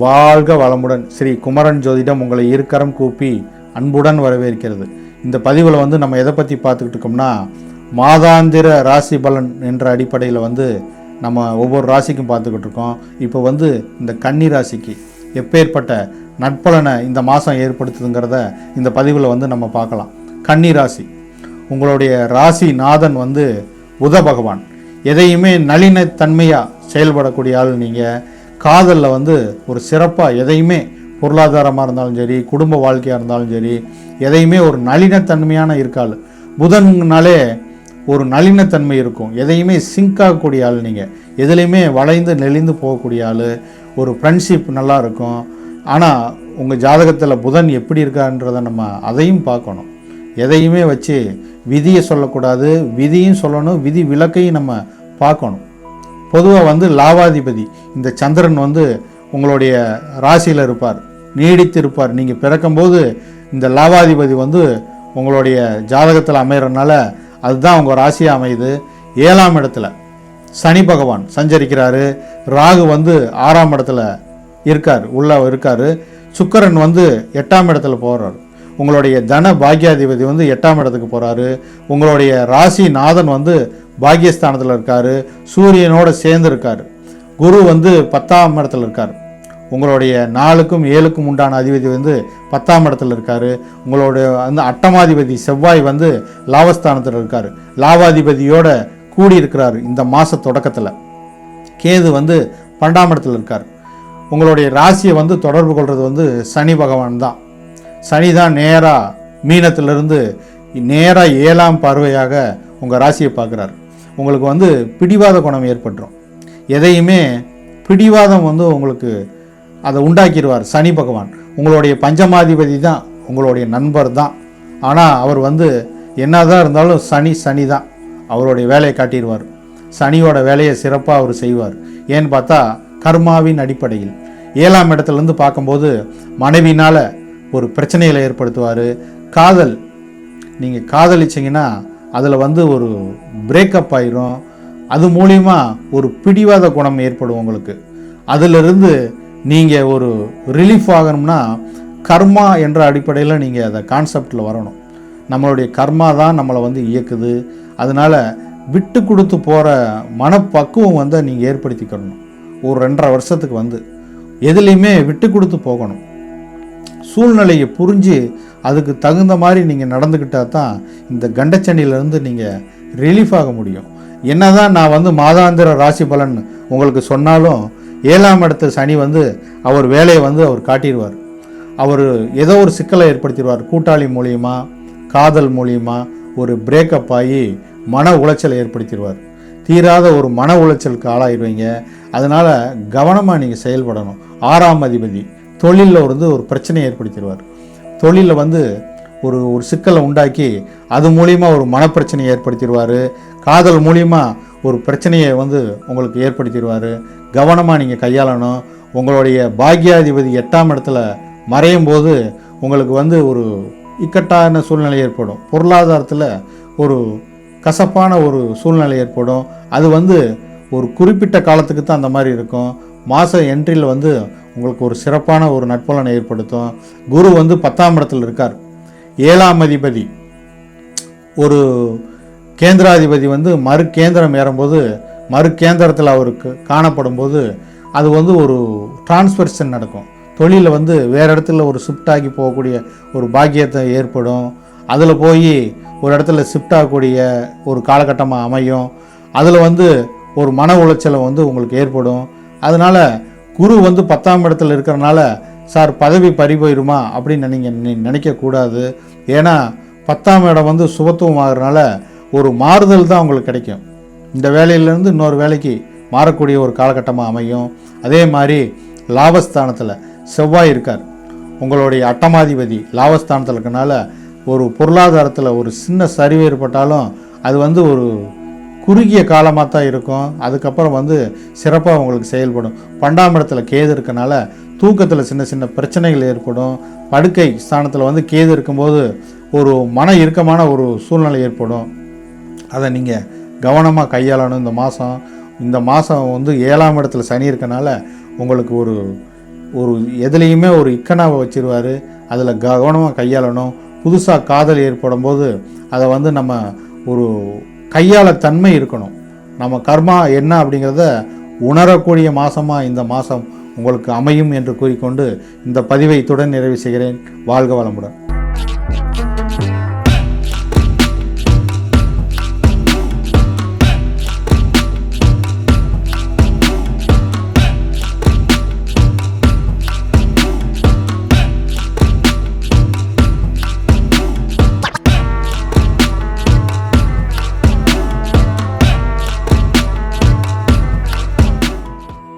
வாழ்க வளமுடன். ஸ்ரீ குமரன் ஜோதிடம் உங்களை இருக்கரம் கூப்பி அன்புடன் வரவேற்கிறது. இந்த பதிவில் நம்ம எதை பற்றி பார்த்துக்கிட்டு இருக்கோம்னா, மாதாந்திர ராசி பலன் என்ற அடிப்படையில் நம்ம ஒவ்வொரு ராசிக்கும் பார்த்துக்கிட்டு இருக்கோம். இப்போ இந்த கன்னி ராசிக்கு எப்பேற்பட்ட நட்பலனை இந்த மாதம் ஏற்படுத்துதுங்கிறத இந்த பதிவில் நம்ம பார்க்கலாம். கன்னி ராசி, உங்களுடைய ராசி நாதன் புத பகவான். எதையுமே நளினத்தன்மையாக செயல்படக்கூடிய ஆள் நீங்கள். காதலில் ஒரு சிறப்பாக எதையுமே, பொருளாதாரமாக இருந்தாலும் சரி, குடும்ப வாழ்க்கையாக இருந்தாலும் சரி, எதையுமே ஒரு நளினத்தன்மையான இருக்காள். புதன்னாலே ஒரு நளினத்தன்மை இருக்கும். எதையுமே சிங்க் ஆகக்கூடிய ஆள் நீங்கள். எதுலேயுமே வளைந்து நெளிந்து போகக்கூடிய ஆள். ஒரு ஃப்ரெண்ட்ஷிப் நல்லா இருக்கும். ஆனால் உங்கள் ஜாதகத்தில் புதன் எப்படி இருக்கான்றதை நம்ம அதையும் பார்க்கணும். எதையுமே வச்சு விதியை சொல்லக்கூடாது, விதியும் சொல்லணும், விதி விலக்கையும் நம்ம பார்க்கணும். பொதுவாக லாவாதிபதி இந்த சந்திரன் உங்களுடைய ராசியில் இருப்பார், நீடித்து இருப்பார். நீங்கள் பிறக்கும்போது இந்த லாவாதிபதி உங்களுடைய ஜாதகத்தில் அமைகிறனால அதுதான் உங்கள் ராசியாக அமையுது. 7ஆம் இடத்துல சனி பகவான் சஞ்சரிக்கிறாரு. ராகு 6ஆம் இடத்துல இருக்கார். சுக்கிரன் 8ஆம் இடத்துல போகிறார். உங்களுடைய தன பாக்யாதிபதி 8ஆம் இடத்துக்கு போகிறாரு. உங்களுடைய ராசி நாதன் பாக்யஸ்தானத்தில் இருக்கார், சூரியனோடு சேர்ந்து இருக்கார். குரு 10ஆம் இடத்துல இருக்கார். உங்களுடைய 4க்கும் 7க்கும் உண்டான அதிபதி 10ஆம் இடத்துல இருக்கார். உங்களுடைய அட்டமாதிபதி செவ்வாய் லாபஸ்தானத்தில் இருக்கார். லாபாதிபதியோட கூடி இருக்கிறார். இந்த மாத தொடக்கத்தில் கேது 12ஆம் இடத்துல இருக்கார். உங்களுடைய ராசியை தொடர்பு கொள்வது சனி பகவான் தான். சனி தான் நேராக மீனத்திலிருந்து நேராக 7ஆம் பார்வையாக உங்கள் ராசியை பார்க்குறார். உங்களுக்கு பிடிவாத குணம் ஏற்பட்டுரும். எதையுமே பிடிவாதம் உங்களுக்கு அதை உண்டாக்கிடுவார் சனி பகவான். உங்களுடைய பஞ்சமாதிபதி தான், உங்களுடைய நண்பர் தான். ஆனால் அவர் என்னதான் இருந்தாலும் சனி தான். அவருடைய வேலையை காட்டிடுவார். சனியோட வேலையை சிறப்பாக அவர் செய்வார். ஏன்னு பார்த்தா கர்மாவின் அடிப்படையில் 7ஆம் இடத்துலேருந்து பார்க்கும்போது மனைவினால் ஒரு பிரச்சனைகளை ஏற்படுத்துவார். காதல், நீங்கள் காதலிச்சிங்கன்னா அதில் ஒரு பிரேக்கப் ஆயிரும். அது மூலிமா ஒரு பிடிவாத குணம் ஏற்படும் உங்களுக்கு. அதிலிருந்து நீங்கள் ஒரு ரிலீஃப் ஆகணும்னா கர்மா என்ற அடிப்படையில் நீங்கள் அதை கான்செப்டில் வரணும். நம்மளுடைய கர்மா தான் நம்மளை இயக்குது. அதனால் விட்டு கொடுத்து போகிற மனப்பக்குவம் நீங்கள் ஏற்படுத்திக்கணும். ஒரு 2.5 வருஷத்துக்கு எதுலேயுமே விட்டு கொடுத்து போகணும். சூழ்நிலையை புரிஞ்சு அதுக்கு தகுந்த மாதிரி நீங்கள் நடந்துக்கிட்டால் தான் இந்த கண்டச்சனியிலேருந்து நீங்கள் ரிலீஃப் ஆக முடியும். என்ன தான் நான் மாதாந்திர ராசி பலன் உங்களுக்கு சொன்னாலும் 7ஆம் இடத்து சனி அவர் வேலையை அவர் காட்டிடுவார். அவர் ஏதோ ஒரு சிக்கலை ஏற்படுத்திடுவார். கூட்டாளி மூலியமா, காதல் மூலியமா ஒரு பிரேக்கப் ஆகி மன உளைச்சலை ஏற்படுத்திடுவார். தீராத ஒரு மன உளைச்சலுக்கு ஆளாயிடுவீங்க. அதனால் கவனமாக நீங்கள் செயல்படணும். 6ஆம் அதிபதி தொழிலில் ஒரு பிரச்சனையை ஏற்படுத்திடுவார். தொழிலில் ஒரு சிக்கலை உண்டாக்கி அது மூலிமா ஒரு மனப்பிரச்சனையை ஏற்படுத்திடுவார். காதல் மூலிமா ஒரு பிரச்சனையை உங்களுக்கு ஏற்படுத்திடுவார். கவனமாக நீங்கள் கையாளணும். உங்களுடைய பாக்யாதிபதி 8ஆம் இடத்துல மறையும் போது உங்களுக்கு ஒரு இக்கட்டான சூழ்நிலை ஏற்படும். பொருளாதாரத்தில் ஒரு கசப்பான ஒரு சூழ்நிலை ஏற்படும். அது ஒரு குறிப்பிட்ட காலத்துக்கு தான் அந்த மாதிரி இருக்கும். மாத என்ட்ரியில் உங்களுக்கு ஒரு சிறப்பான ஒரு நட்பலனை ஏற்படுத்தும். குரு 10ஆம் இடத்துல இருக்கார். 7ஆம் அதிபதி ஒரு கேந்திராதிபதி மறு கேந்திரம் ஏறும்போது, மறு கேந்திரத்தில் அவருக்கு காணப்படும் போது அது ஒரு டிரான்ஸ்ஃபர்ஷன் நடக்கும். தொழிலில் வேறு இடத்துல ஒரு ஷிஃப்ட் ஆகி போகக்கூடிய ஒரு பாக்கியத்தை ஏற்படும். அதில் போய் ஒரு இடத்துல ஷிஃப்ட் ஆகக்கூடிய ஒரு காலகட்டமாக அமையும். அதில் ஒரு மன உளைச்சலை உங்களுக்கு ஏற்படும். அதனால் குரு 10ஆம் இடத்துல இருக்கிறனால சார் பதவி பறி போயிடுமா அப்படின்னு நீங்கள் நினைக்கக்கூடாது. ஏன்னா 10ஆம் இடம் சுபத்துவம் ஆகிறனால ஒரு மாறுதல் தான் உங்களுக்கு கிடைக்கும். இந்த வேலையிலேருந்து இன்னொரு வேலைக்கு மாறக்கூடிய ஒரு காலகட்டமாக அமையும். அதே மாதிரி லாபஸ்தானத்தில் செவ்வாய் இருக்கார். உங்களுடைய அட்டமாதிபதி லாபஸ்தானத்தில் இருக்கனால ஒரு பொருளாதாரத்தில் ஒரு சின்ன சரிவு ஏற்பட்டாலும் அது ஒரு குறுகிய காலமாக தான் இருக்கும். அதுக்கப்புறம் சிறப்பாக உங்களுக்கு செயல்படும். 12ஆம் இடத்துல கேது இருக்கனால தூக்கத்தில் சின்ன சின்ன பிரச்சனைகள் ஏற்படும். படுக்கை ஸ்தானத்தில் கேது இருக்கும்போது ஒரு மன இறுக்கமான ஒரு சூழ்நிலை ஏற்படும். அதை நீங்கள் கவனமாக கையாளணும். இந்த மாதம் வந்து 7ஆம் இடத்துல சனி இருக்கனால உங்களுக்கு ஒரு எதுலேயுமே ஒரு இக்கனாவை வச்சிருவார். அதில் கவனமாக கையாளணும். புதுசாக காதல் ஏற்படும் போது அதை வந்து நம்ம ஒரு கையாள தன்மை இருக்கணும். நம்ம கர்மா என்ன அப்படிங்கிறத உணரக்கூடிய மாதமாக இந்த மாதம் உங்களுக்கு அமையும் என்று கூறிக்கொண்டு இந்த பதிவை இத்துடன் நிறைவு செய்கிறேன். வாழ்க வளமுடன்.